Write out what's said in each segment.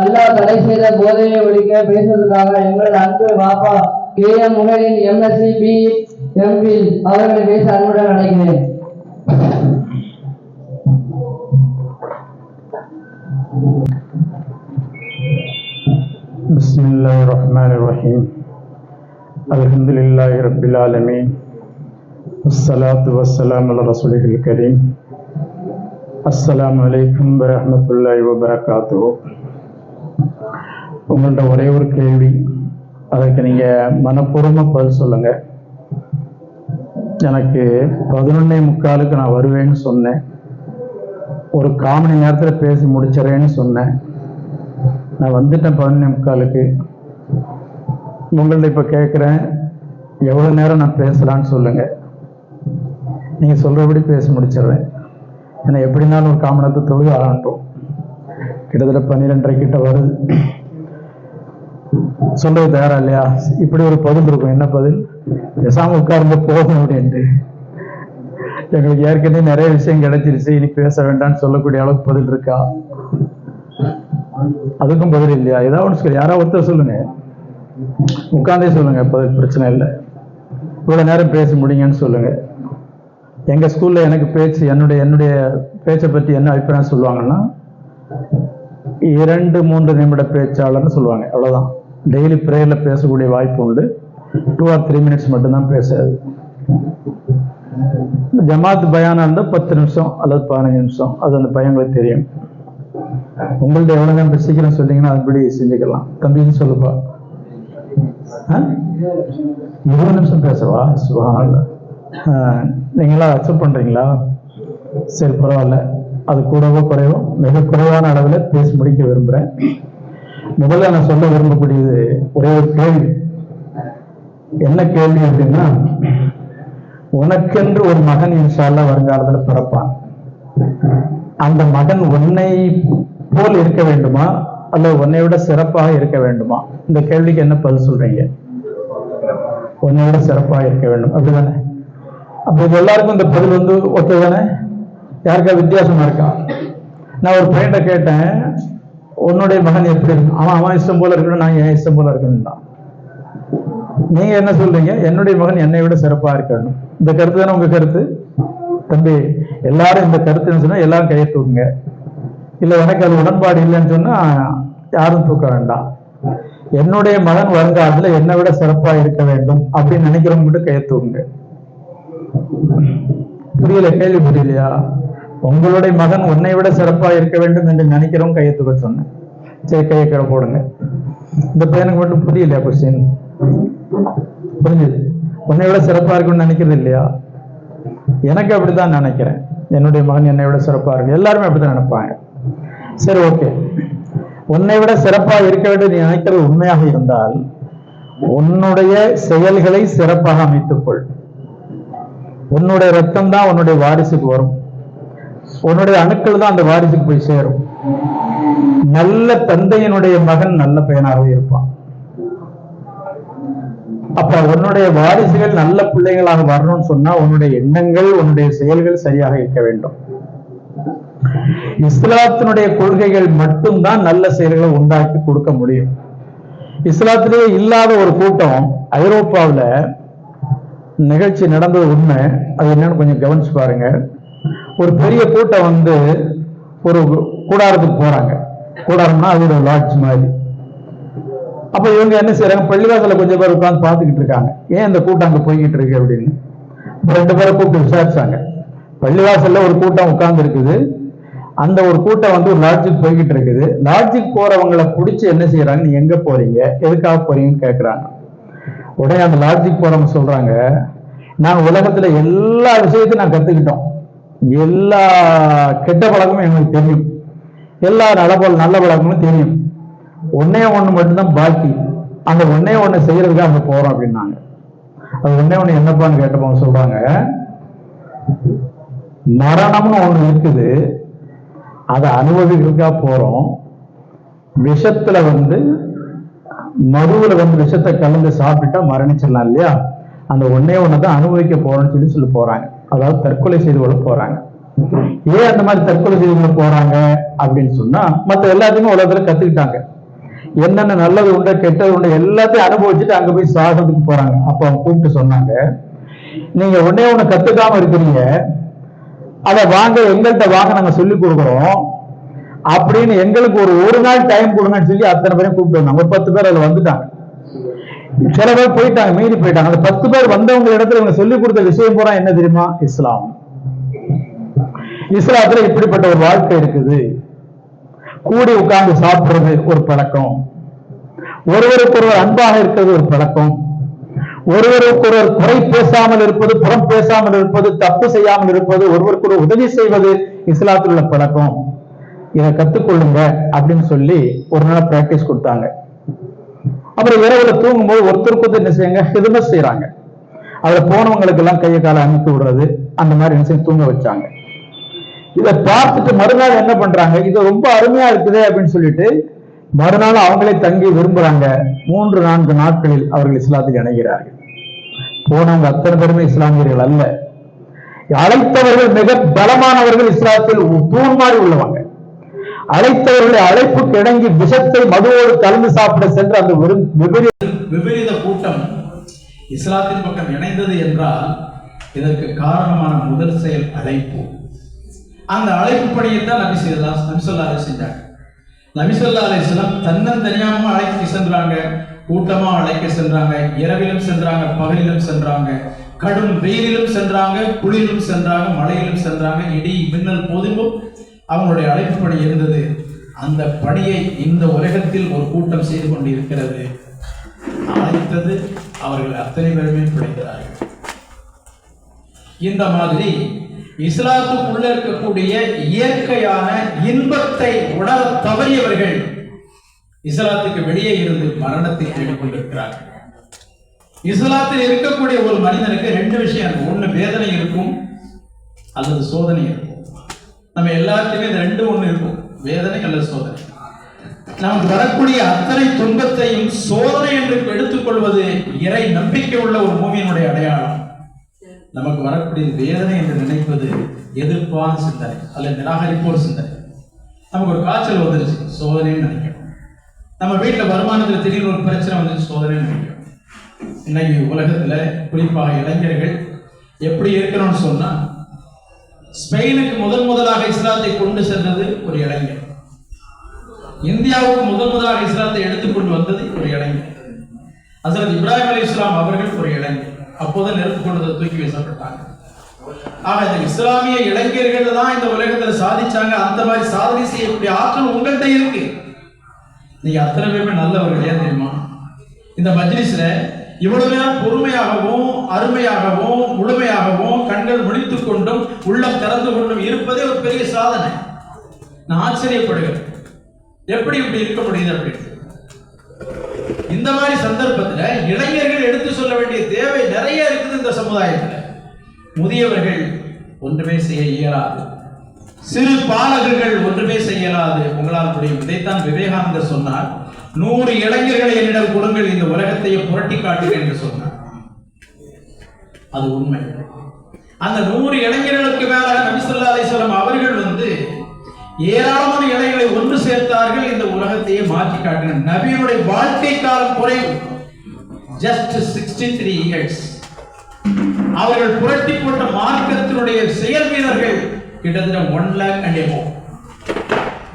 அல்லாஹ் தடை செய்த போதையை ஒழிக்க பேசுவதற்காக எங்களது அன்பு பாப்பா KM முகலின் MSc BPhil அவர்களை பேச அன்புடன் அழைக்கிறேன். பிஸ்மில்லாஹிர்ரஹ்மானிர்ரஹீம். அல்ஹம்துலில்லாஹி ரப்பில் ஆலமீன். வஸ்ஸலாத்து வஸ்ஸலாமு அலா ரசூலில் கரீம். அஸ்ஸலாமு அலைக்கும் வரஹ்மத்துல்லாஹி வபரகாத்துஹு. உங்கள்கிட்ட ஒரே ஒரு கேள்வி, அதுக்கு நீங்கள் மனப்பூர்வமாக பதில் சொல்லுங்கள். எனக்கு 11:45 நான் வருவேன்னு சொன்னேன். ஒரு 1/4 மணி நேரத்தில் பேசி முடிச்சிடறேன்னு சொன்னேன். நான் வந்துட்டேன் 11:45. உங்கள்ட்ட இப்போ கேட்குறேன், எவ்வளோ நேரம் நான் பேசலான்னு சொல்லுங்கள். நீங்கள் சொல்கிறபடி பேசி முடிச்சிடுறேன். ஏன்னா எப்படினாலும் ஒரு 1/4 மணி நேரத்தை தொழுது ஆரம்பிட்டோம். கிட்டத்தட்ட 12:30 கிட்ட வருது. சொல்றது தயாரா இல்லையா? இப்படி ஒரு பதில் இருக்கும். என்ன பதில்? பேசாம உட்கார்ந்து போகணும் அப்படின்ட்டு. எங்களுக்கு ஏற்கனவே நிறைய விஷயம் கிடைச்சிருச்சு, இனி பேச வேண்டாம்னு சொல்லக்கூடிய அளவுக்கு பதில் இருக்கா? அதுக்கும் பதில் இல்லையா? ஏதாவது ஒன்று சொல்லு. யாராவது ஒருத்தர் சொல்லுங்க, உட்கார்ந்தே சொல்லுங்க, பதில் பிரச்சனை இல்லை. இவ்வளவு நேரம் பேசி முடிங்கன்னு சொல்லுங்க. எங்க ஸ்கூல்ல எனக்கு பேச்சு, என்னுடைய பேச்சை பத்தி என்ன அபிப்பிராயம் சொல்லுவாங்கன்னா, 2-3 நிமிட பேச்சாளர்னு சொல்லுவாங்க. அவ்வளவுதான். டெய்லி பிரேயர்ல பேசக்கூடிய வாய்ப்பு உண்டு. 2 or 3 minutes மட்டும்தான் பேசாது. ஜமாத் பயானா இருந்தா 10 நிமிஷம் அல்லது 15 நிமிஷம். அது அந்த பையங்களுக்கு தெரியும். உங்கள்ட்ட எவ்வளவு நேரம் சீக்கிரம் சொன்னீங்கன்னா அதுபடி செஞ்சுக்கலாம். தம்பின்னு சொல்லுப்பா. 20 நிமிஷம் பேசவா? சுபஹானல்லாஹ். நீங்களா அக்செப்ட் பண்றீங்களா? சரி, பரவாயில்ல. அது கூடவோ குறைவோ மிக குறைவான அளவில் பேசி முடிக்க விரும்புகிறேன். முதல்ல நான் சொல்ல விரும்பக்கூடியது ஒரே ஒரு கேள்வி. என்ன கேள்வி அப்படின்னா, உனக்கென்று ஒரு மகன் இன்ஷா அல்லாஹ் வருங்காலத்தில் பிறப்பான். அந்த மகன் உன்னை போல் இருக்க வேண்டுமா அல்லது உன்னை விட சிறப்பாக இருக்க வேண்டுமா? இந்த கேள்விக்கு என்ன பதில் சொல்றீங்க? உன்னை விட சிறப்பாக இருக்க வேண்டும், அப்படிதானே? அப்ப இது எல்லாருக்கும் இந்த பதில் ஓகே தானே? யாருக்கா வித்தியாசமா இருக்கா? நான் ஒரு பையன்கிட்ட கேட்டேன், உன்னுடைய மகன் எப்படி இருக்கு? அவன் இஷ்டம் போல இருக்கணும், நான் என் இஷ்டம் போல இருக்கணும் தான். நீங்க என்ன சொல்றீங்க? என்னுடைய மகன் என்னை விட சிறப்பா இருக்கணும். இந்த கருத்து தானே உங்க கருத்து? தம்பி, எல்லாரும் இந்த கருத்துன்னு சொன்னா எல்லாரும் கையை தூக்குங்க. இல்ல எனக்கு அது உடன்பாடு இல்லைன்னு சொன்னா யாரும் தூக்க வேண்டாம். என்னுடைய மகன் வருங்காலத்துல என்னை விட சிறப்பா இருக்க வேண்டும் அப்படின்னு நினைக்கிறவங்க மட்டும் கையை தூக்குங்க. புரியல? கேள்வி புரியலையா? உங்களுடைய மகன் உன்னை விட சிறப்பா இருக்க வேண்டும் என்று நினைக்கிறவங்க கையை தூக்க சொன்னேன். சரி, கையை கீழே போடுங்க. இந்த பையனுக்கு மட்டும் புரியலையா கொஸ்டின்? புரிஞ்சுது? உன்னை விட சிறப்பா இருக்குன்னு நினைக்கிறது இல்லையா? எனக்கு அப்படித்தான் நினைக்கிறேன். என்னுடைய மகன் என்னை விட சிறப்பா இருக்கு. எல்லாருமே அப்படித்தான் நினைப்பாங்க. சரி, ஓகே. உன்னை விட சிறப்பா இருக்க வேண்டும் நீ நினைக்கிறது உண்மையாக இருந்தால் உன்னுடைய செயல்களை சிறப்பாக அமைத்துக்கொள். உன்னுடைய ரத்தம் தான் உன்னுடைய வாரிசுக்கு வரும். உன்னுடைய அணுக்கள் தான் அந்த வாரிசுக்கு போய் சேரும். நல்ல தந்தையினுடைய மகன் நல்ல பையனாகவே இருப்பான். அப்ப உன்னுடைய வாரிசுகள் நல்ல பிள்ளைகளாக வரணும்னு சொன்னா உன்னுடைய எண்ணங்கள், உன்னுடைய செயல்கள் சரியாக இருக்க வேண்டும். இஸ்லாத்தினுடைய கொள்கைகள் மட்டும்தான் நல்ல செயல்களை உண்டாக்கி கொடுக்க முடியும். இஸ்லாத்திலேயே இல்லாத ஒரு கூட்டம் ஐரோப்பாவில் நிகழ்ச்சி நடந்தது உண்மை. அது என்னன்னு கொஞ்சம் கவனிச்சு பாருங்க. ஒரு பெரிய கூட்டம் ஒரு கூடாரத்துக்கு போறாங்க. கூடாரம்னா அது ஒரு லாட்ஜ் மாதிரி. அப்ப இவங்க என்ன செய்யறாங்க? பள்ளிவாசல கொஞ்சம் பேர் உட்கார்ந்து பார்த்துக்கிட்டு இருக்காங்க. ஏன் இந்த கூட்டம் அங்க போய்கிட்டு இருக்கு அப்படின்னு 2 பேரை கூப்பிட்டு விசாரிச்சாங்க. பள்ளிவாசல்ல ஒரு கூட்டம் உட்கார்ந்து இருக்குது. அந்த ஒரு கூட்டம் ஒரு லாட்ஜுக்கு போய்கிட்டு இருக்குது. லாட்ஜுக்கு போறவங்களை பிடிச்சி என்ன செய்யறாங்க? நீ எங்க போறீங்க, எதுக்காக போறீங்கன்னு கேட்கறாங்க. உடனே அந்த லாட்ஜுக்கு போறவங்க சொல்றாங்க, நான் உலகத்துல எல்லா விஷயத்தையும் நான் கத்துக்கிட்டோம், எல்லா கெட்ட பழக்கமும் எங்களுக்கு தெரியும், எல்லா நல்ல பழக்கமும் தெரியும், ஒன்னே ஒண்ணு மட்டும்தான் பாக்கி. அந்த ஒன்னே ஒண்ணு செய்யறதுக்காக அங்க போறோம் அப்படின்னாங்க. அது ஒன்னே ஒண்ணு என்னப்பான்னு கேட்டப்ப சொல்றாங்க, மரணம்னு ஒண்ணு இருக்குது, அதை அனுபவிக்கிறதுக்காக போறோம். விஷத்துல மதுவுல விஷத்தை கலந்து சாப்பிட்டா மரணிச்சிடலாம் இல்லையா? அந்த ஒன்னே ஒண்ணுதான் அனுபவிக்க போறோம்னு சொல்லி போறாங்க. அதாவது தற்கொலை செய்து கொள்ள போறாங்க. ஏன் அந்த மாதிரி தற்கொலை செய்து போறாங்க அப்படின்னு சொன்னா, மற்ற எல்லாத்தையுமே உலகத்துல கத்துக்கிட்டாங்க. என்னென்ன நல்லது உண்டு கெட்டது உண்டு எல்லாத்தையும் அனுபவிச்சுட்டு அங்க போய் சாகிறதுக்கு போறாங்க. அப்ப அவங்க கூப்பிட்டு சொன்னாங்க, நீங்க ஒன்னே ஒண்ணு கத்துக்காம இருக்கிறீங்க, அதை வாங்க எங்கள்கிட்ட வாங்க, நாங்க சொல்லி கொடுக்குறோம் அப்படின்னு எங்களுக்கு ஒரு நாள் டைம் கொடுங்கன்னு சொல்லி அத்தனை பேரும் கூப்பிட்டு வந்தாங்க. ஒரு 10 பேர் அதுல வந்துட்டாங்க. சில பேர் போயிட்டாங்க, மீறி போயிட்டாங்க. அந்த 10 பேர் வந்தவங்க இடத்துல இவங்க சொல்லி கொடுத்த விஷயம் பூரா என்ன தெரியுமா? இஸ்லாம். இஸ்லாத்துல இப்படிப்பட்ட ஒரு வாழ்க்கை இருக்குது. கூடி உட்கார்ந்து சாப்பிடுறது ஒரு பழக்கம், ஒருவருக்கு ஒருவர் அன்பாக இருக்கிறது ஒரு பழக்கம், ஒருவருக்கு ஒருவர் குறை பேசாமல் இருப்பது, புறம் பேசாமல் இருப்பது, தப்பு செய்யாமல் இருப்பது, ஒருவருக்கு ஒரு உதவி செய்வது இஸ்லாத்தில் உள்ள பழக்கம். இதை கத்துக்கொள்ளுங்க அப்படின்னு சொல்லி ஒரு நாள் பிராக்டிஸ் கொடுத்தாங்க. அப்புறம் இரவுல தூங்கும்போது ஒருத்தருக்கு என்ன செய்யுங்க, ஹிதமத் செய்யறாங்க. அதுல போனவங்களுக்கு எல்லாம் கையை காலை அனுப்பி விடுறது, அந்த மாதிரி என்ன செய்ய தூங்க வச்சாங்க. இதை பார்த்துட்டு மறுநாள் என்ன பண்றாங்க, இது ரொம்ப அருமையா இருக்குது அப்படின்னு சொல்லிட்டு மறுநாள் அவங்களே தங்கி விரும்புறாங்க. 3-4 நாட்களில் அவர்கள் இஸ்லாத்தில் இணைகிறார்கள். போனவங்க அத்தனை பேருமே இஸ்லாமியர்கள் அல்ல. அழைத்தவர்கள் மிக பலமானவர்கள், இஸ்லாத்தில் தூண் மாதிரி உள்ளவங்க. அழைத்தவர்களை அழைப்புக்கு இணங்கி விஷத்தை மதுவோடு கலந்து சாப்பிட சென்ற அந்த விபரீத கூட்டம் இஸ்லாத்தின் பக்கம் இணைந்தது என்றால் இதற்கு காரணமான முதல் செயல் அழைப்பு. அந்த அழைப்பு பணியை தான் நபி ஸல்லல்லாஹு அலைஹி செஞ்சாங்க. நபி ஸல்லல்லாஹு அலைஹி வஸல்லம் தன்னந்தனியாம அழைக்க சென்றாங்க, கூட்டமா அழைக்க சென்றாங்க, இரவிலும் சென்றாங்க, பகலிலும் சென்றாங்க, கடும் வெயிலிலும் சென்றாங்க, குளிரிலும் சென்றாங்க, மழையிலும் சென்றாங்க, இடி மின்னல் போதும் அவங்களுடைய அழைப்பு பணி இருந்தது. அந்த பணியை இந்த உலகத்தில் ஒரு கூட்டம் செய்து கொண்டிருக்கிறது. அழைத்தது அவர்கள் அத்தனை பேருமே பிழைக்கிறார்கள். இந்த மாதிரி இஸ்லாத்துக்குள்ள இருக்கக்கூடிய இயற்கையான இன்பத்தை உணர தவறியவர்கள் இஸ்லாத்துக்கு வெளியே இருந்து மரணத்தை தேடிக்கொண்டிருக்கிறார்கள். இஸ்லாத்தில் இருக்கக்கூடிய ஒரு மனிதனுக்கு 2 விஷயம் இருக்கும். ஒண்ணு வேதனை இருக்கும், அல்லது சோதனை இருக்கும். நம்ம எல்லாத்துக்குமே இந்த 2 ஒண்ணு இருக்கும், வேதனை அல்லது சோதனை. நமக்கு வரக்கூடிய அத்தனை துன்பத்தையும் சோதனை என்று எடுத்துக்கொள்வது இறை நம்பிக்கை உள்ள ஒரு மூமியினுடைய அடையாளம். நமக்கு வரக்கூடிய வேதனை என்று நினைப்பது எதிர்ப்பான சிந்தனை அல்லது நிராகரிப்போர் சிந்தனை. நமக்கு ஒரு காய்ச்சல் வந்துருச்சு, சோதனைன்னு நினைக்கணும். நம்ம வீட்டில் வருமானத்தில் திடீர்னு ஒரு பிரச்சனை வந்துச்சு, சோதனைன்னு நினைக்கணும். இன்னைக்கு உலகத்துல குறிப்பாக இளைஞர்கள் எப்படி இருக்கணும்னு சொன்னா, ஸ்பெயினுக்கு முதலாக இஸ்லாத்தை கொண்டு சென்றது ஒரு இளைஞர், இந்தியாவுக்கு முதலாக இஸ்லாத்தை எடுத்துக்கொண்டு வந்தது ஒரு இளைஞர். ஹஜ்ரத் இப்ராஹிம் அலைஹிஸ்ஸலாம் அவர்கள் ஒரு இளைஞர். அப்போதான் நெருப்பு கொண்டு தூக்கி வீசப்பட்டாங்க. ஆக இந்த இஸ்லாமிய இளைஞர்கள் தான் இந்த உலகத்துல சாதிச்சாங்க. அந்த மாதிரி சாதனை செய்யக்கூடிய ஆற்றல் உங்கள்கிட்ட இருக்கு. நீங்க அத்தனை பேருமே நல்லவர்கள். ஏன் தெரியுமா? இந்த மஜ்லிஸ்ல இவ்வளவு நேரம் பொறுமையாகவும் அருமையாகவும் முழுமையாகவும் கண்கள் முடித்துக் கொண்டும் உள்ளம் திறந்து கொண்டும் இருப்பதே ஒரு பெரிய சாதனை. நான் ஆச்சரியப்படுகிறேன், எப்படி இப்படி இருக்க முடியுது அப்படின்னு. இந்த மாதிரி சந்தர்ப்பத்துல இளைஞர்கள் எடுத்து சொல்ல வேண்டிய தேவை நிறைய இருக்குது இந்த சமுதாயத்துல. முதியவர்கள் ஒன்றுமே செய்ய இயலாது, சிறு பாலகர்கள் ஒன்றுமே செய்ய இயலாது, உங்களால் முடியும். இதைத்தான் விவேகானந்தர் சொன்னார், 100 இளைஞர்களை என்னிடம் கொடுங்கள், இந்த உலகத்தையே புரட்டி காட்டுங்கள் என்று சொன்னார். அது உண்மை. அந்த 100 இளைஞர்களுக்கு மேலாக நபி ஸல்லல்லாஹு அலைஹி வஸல்லம் அவர்கள் ஏராளமான இளைஞர்களை ஒன்று சேர்த்தார்கள், இந்த உலகத்தையே மாற்றி காட்டினார். நபியினுடைய வாழ்க்கை காலம் குறைவு, just 63 years. அவர்கள் புரட்டி போட்ட மார்க்கத்தினுடைய செயல் வீரர்கள் கிட்டத்தட்ட 1 lakh and above.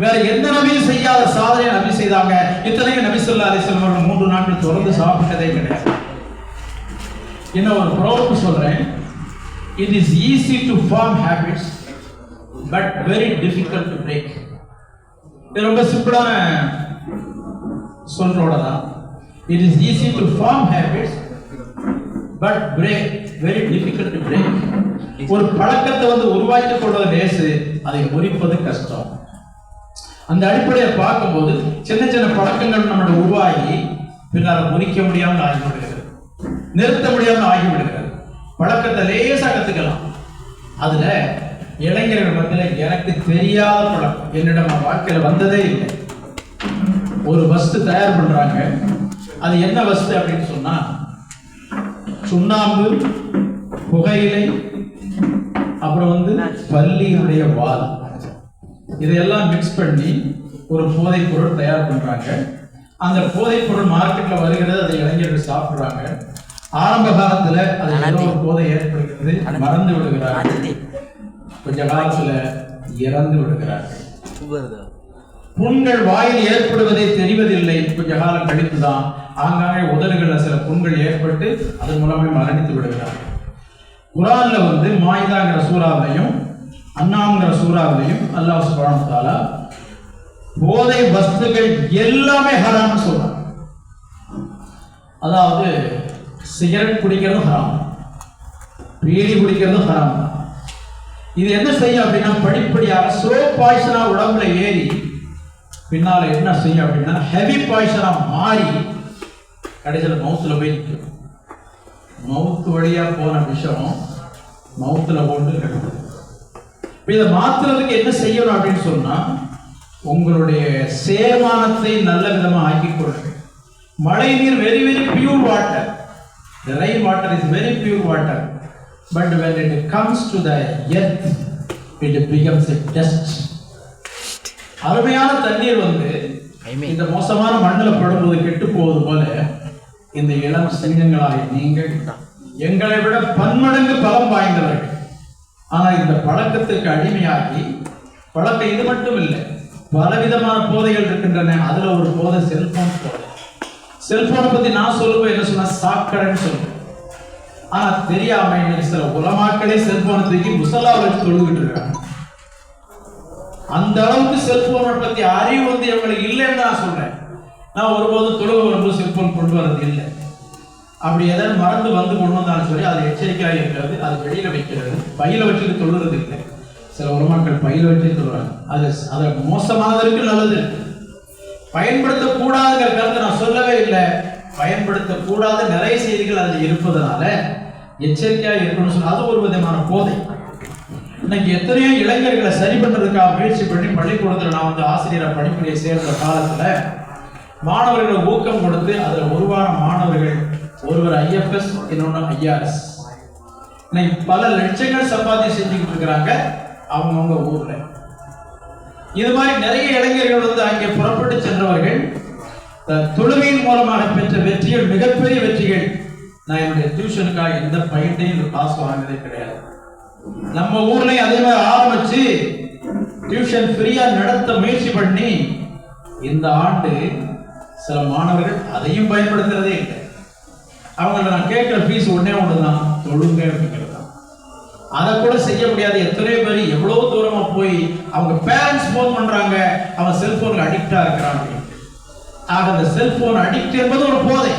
வேற எந்த நபியும் செய்யாத சாதனை நபி செய்தாங்க. இத்தனைக்கும் நபி ஸல்லல்லாஹு அலைஹி வஸல்லம் அவர்கள் 3 நாட்கள் தொடர்ந்து சாப்பிட்டதே கிடையாது. இன்னும் ஒரு ப்ரோவர்ப் சொல்றேன், it is easy to form habits but very difficult to break. இது ரொம்ப சிம்பிளான சொல்றோட தான். It is easy to form habits but very difficult to break. ஒரு பழக்கத்தை உருவாக்கிக் கொள்வது லேசு, அதை முறிப்பது கஷ்டம். அந்த அடிப்படையை பார்க்கும்போது சின்ன சின்ன பழக்கங்கள் நம்மளோட உருவாகி பின்னால் முறிக்க முடியாமல் ஆகிவிடுகிறது, நிறுத்த முடியாமல் ஆகிவிடுகிறது. பழக்கத்தை லேசா கத்துக்கலாம். அதுல இளைஞர்கள் மத்தியில் எனக்கு தெரியாத பழக்கம், என்னிடம் வாழ்க்கையில வந்ததே இல்லை. ஒரு வஸ்து தயார் பண்றாங்க, அது என்ன வஸ்து அப்படின்னு சொன்னா, சுண்ணாம்பு, புகையிலை, அப்புறம் வந்து பல்லியினுடைய வால், இதையெல்லாம் மிக்ஸ் பண்ணி ஒரு போதைப் பொருள் தயார் பண்றாங்க. அந்த போதைப் பொருள் மார்க்கெட்ல வருகிறது, அதை இளைஞர்கள் சாப்பிடுறாங்க. ஆரம்ப காலத்துல அது ஏதோ ஒரு போதை ஏற்படுகிறது, மறந்து விடுகிறார்கள். கொஞ்ச காலத்துல இறந்து விடுகிறார்கள். புண்கள் வாயில் ஏற்படுவதை தெரிவதில்லை. கொஞ்ச காலம் கழித்துதான் ஆங்காங்கே உதடுகள்ல சில புண்கள் ஏற்பட்டு அதன் மூலமே மரணித்து விடுகிறார்கள். குர்ஆன்ல வந்து மாயிதாங்கிற சூறாவிலையும் அன்னாம்ங்கிற சூறாவிலையும் அல்லாஹ் சுப்ஹானஹு வ தஆலா போதை வஸ்துகள் எல்லாமே ஹராம்னு சொல்றாங்க. அதாவது சிகரெட் குடிக்கிறதும் ஹராம், பீடி குடிக்கிறதும் ஹராம். இது என்ன செய்யும் அப்படின்னா படிப்படியாக ஸ்லோ பாய்சனா உடம்புல ஏறி பின்னால என்ன செய்யும் அப்படின்னா ஹெவி பாய்சனா மாறி கடைசியில் மவுத்துல போய் நிற்கும். மவுத்து வழியா போன விஷயம் மவுத்துல போட்டு கிடக்குது. இதை மாத்துறதுக்கு என்ன செய்யணும் அப்படின்னு சொன்னா உங்களுடைய சேர்மானத்தை நல்ல விதமா ஆக்கிக் கொள்ளுங்க. மழை நீர் very very pure water. The rain water is very pure water, but when it comes to the earth, it becomes a dust. அருமையான தண்ணீர் வந்து இந்த மோசமான மண்ணில் படும்போது கெட்டு போவது போல இந்த இளம் சிங்கங்களாக நீங்கள் எங்களை விட பன்மடங்கு பலம் வாய்ந்தவர்கள். ஆனா இந்த பழக்கத்திற்கு அடிமையாகி பழக்கம் இது மட்டும் இல்லை, பலவிதமான போதைகள் இருக்கின்றன. அதுல ஒரு போதை செல்போன் போதை. செல்போனை பத்தி நான் சொல்லுவேன் என்ன சொன்னா சாக்கடைன்னு சொல்லுவேன். ஆனா தெரியாம இன்னைக்கு சில உலமாக்களே செல்போனை தூக்கி முசல்லாவை வச்சு தொழுகிட்டு இருக்காங்க. அந்த அளவுக்கு செல்போனை பத்தி அறிவு வந்து எங்களுக்கு இல்லைன்னு நான் சொல்றேன். நான் ஒருபோதும் தொழுக வரும்போது செல்போன் கொண்டு வர்றது இல்லை. அப்படி எதாவது மறந்து வந்து கொண்டு வந்தாலும் சரி அது எச்சரிக்கையாக இருக்கிறது, அது வெளியில வைக்கிறது, பையில வச்சுட்டு தொழுறது இல்லை. சில உலமாக்கள் பையில வச்சு தொழுறாங்க. அது மோசமானதற்கு நல்லது இருக்கு. பயன்படுத்தக்கூடாதுங்கிற கருத்தை நான் சொல்லவே இல்லை. பயன்படுத்தக்கூடாத நிறைய செய்திகள் அதில் இருப்பதனால எச்சரிக்கையாக இருக்கணும்னு சொன்னா அது ஒரு விதமான போதை. இன்னைக்கு எத்தனையோ இளைஞர்களை சரி பண்றதுக்காக முயற்சி பண்ணி பள்ளிக்கூடத்தில் நான் வந்து ஆசிரியரை படிப்படியை சேர்ந்த காலத்துல மாணவர்களை ஊக்கம் கொடுத்து அதுல உருவான மாணவர்கள் ஒருவர் IFS, இன்னொன்று IRS. இன்னைக்கு பல லட்சங்கள் சம்பாத்தியம் செஞ்சுக்கிட்டு இருக்கிறாங்க அவங்கவுங்க ஊர்ல. இது மாதிரி நிறைய இளைஞர்கள் வந்து அங்கே புறப்பட்டு சென்றவர்கள் தொழுகையின் மூலமாக பெற்ற வெற்றிகள் மிகப்பெரிய வெற்றிகள். நான் என்னுடைய டியூஷனுக்காக எந்த பையன்டையும் காசு வாங்கினதே கிடையாது. நம்ம ஊர்லயும் அதே மாதிரி ஆரம்பிச்சு டியூஷன் ஃப்ரீயா நடத்த முயற்சி பண்ணி இந்த ஆண்டு சில மாணவர்கள் அதையும் பயன்படுத்துறதே இல்லை. அவங்கள நான் கேட்கிற ஃபீஸ் ஒண்ணுதான், தொழுங்க அப்படிங்கிறது தான். அதை கூட செய்ய முடியாது. எத்தனையோ பேர் எவ்வளவு தூரமா போய் அவங்க பேரண்ட்ஸ் போன் பண்றாங்க, அவன் செல்போனுக்கு அடிக்டா இருக்கிறான். ஆக அந்த செல்போன் அடிக்ட் என்பது ஒரு போதை.